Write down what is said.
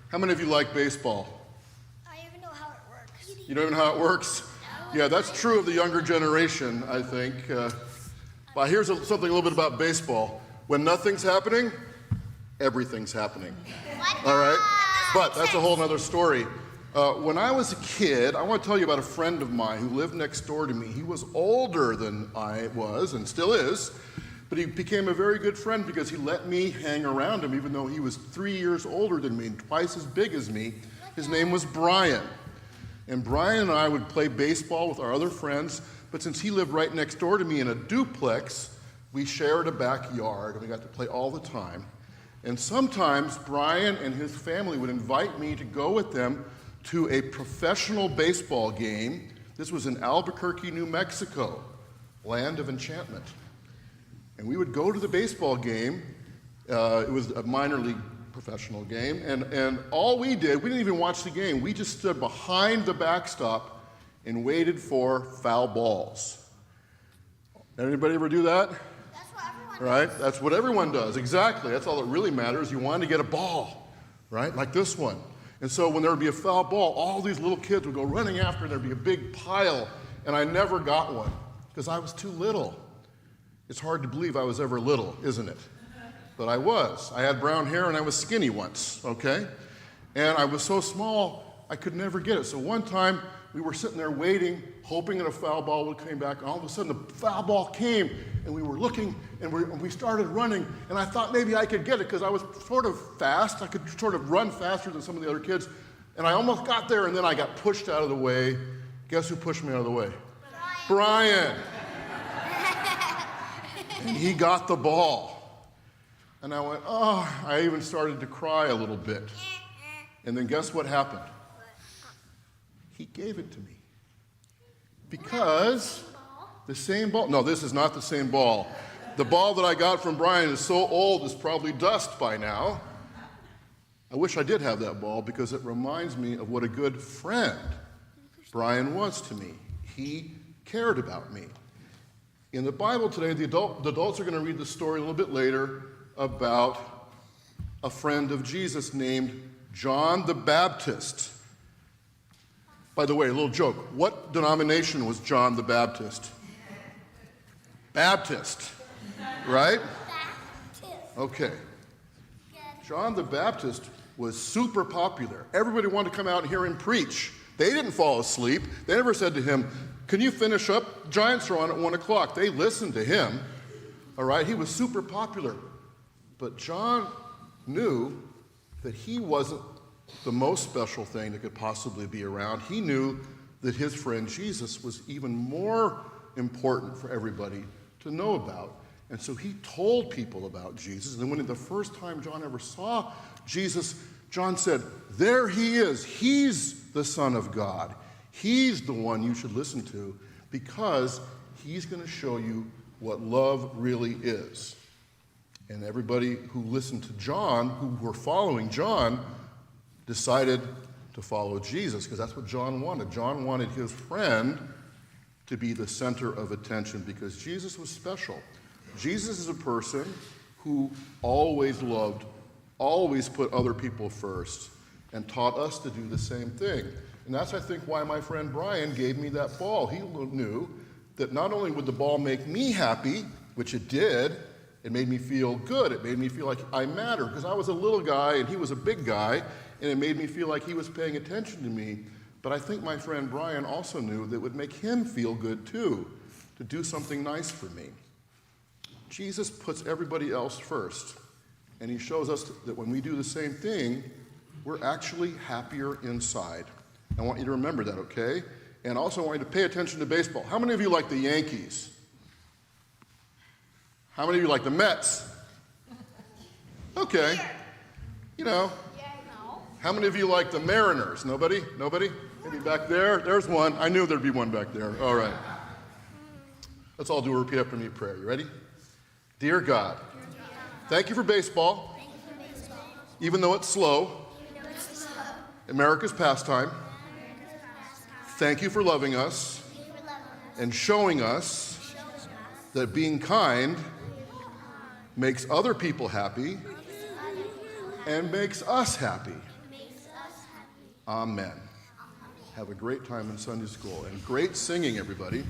How many of you like baseball? I don't even know how it works. You don't even know how it works? No. Yeah, that's true of the younger generation, I think. But here's something a little bit about baseball. When nothing's happening, everything's happening. All right? But that's a whole other story. When I was a kid, I want to tell you about a friend of mine who lived next door to me. He was older than I was and still is, but he became a very good friend because he let me hang around him even though he was 3 years older than me and twice as big as me. His name was Brian. And Brian and I would play baseball with our other friends, but since he lived right next door to me in a duplex, we shared a backyard and we got to play all the time. And sometimes Brian and his family would invite me to go with them to a professional baseball game. This was in Albuquerque, New Mexico, land of enchantment. And we would go to the baseball game. It was a minor league professional game. And all we did, we didn't even watch the game. We just stood behind the backstop and waited for foul balls. Anybody ever do that? That's what everyone Right? does. That's what everyone does. Exactly. That's all that really matters. You want to get a ball, right? Like this one. And so when there would be a foul ball, all these little kids would go running after, and there'd be a big pile, and I never got one because I was too little. It's hard to believe I was ever little, isn't it? But I was. I had brown hair, and I was skinny once, okay? And I was so small, I could never get it. So one time, we were sitting there waiting, hoping that a foul ball would come back, and all of a sudden, the foul ball came, and we were looking, and we started running, and I thought maybe I could get it because I was sort of fast. I could sort of run faster than some of the other kids, and I almost got there, and then I got pushed out of the way. Guess who pushed me out of the way? Brian. And he got the ball. And I went, oh, I even started to cry a little bit. And then guess what happened? He gave it to me. Because the same ball, no, this is not the same ball. The ball that I got from Brian is so old, it's probably dust by now. I wish I did have that ball because it reminds me of what a good friend Brian was to me. He cared about me. In the Bible today, the adults are going to read the story a little bit later about a friend of Jesus named John the Baptist. By the way, a little joke. What denomination was John the Baptist? Baptist, right? Okay. John the Baptist was super popular. Everybody wanted to come out and hear him preach. They didn't fall asleep. They never said to him, can you finish up? Giants are on at 1 o'clock. They listened to him. All right, he was super popular. But John knew that he wasn't the most special thing that could possibly be around. He knew that his friend Jesus was even more important for everybody to know about. And so he told people about Jesus. And then when the first time John ever saw Jesus, John said, there he is. He's the Son of God. He's the one you should listen to because he's going to show you what love really is. And everybody who listened to John, who were following John, decided to follow Jesus because that's what John wanted. John wanted his friend to be the center of attention because Jesus was special. Jesus is a person who always loved, always put other people first, and taught us to do the same thing. And that's, I think, why my friend Brian gave me that ball. He knew that not only would the ball make me happy, which it did, it made me feel good. It made me feel like I matter because I was a little guy and he was a big guy, and it made me feel like he was paying attention to me. But I think my friend Brian also knew that it would make him feel good too, to do something nice for me. Jesus puts everybody else first, and he shows us that when we do the same thing, we're actually happier inside. I want you to remember that, okay? And also I want you to pay attention to baseball. How many of you like the Yankees? How many of you like the Mets? Okay. You know. How many of you like the Mariners? Nobody? Nobody? Maybe back there? There's one. I knew there'd be one back there. All right. Let's all do a repeat after me prayer. You ready? Dear God, thank you for baseball, even though it's slow, America's pastime. Thank you for loving us and showing us that being kind makes other people happy and makes us happy. Amen. Have a great time in Sunday school and great singing, everybody.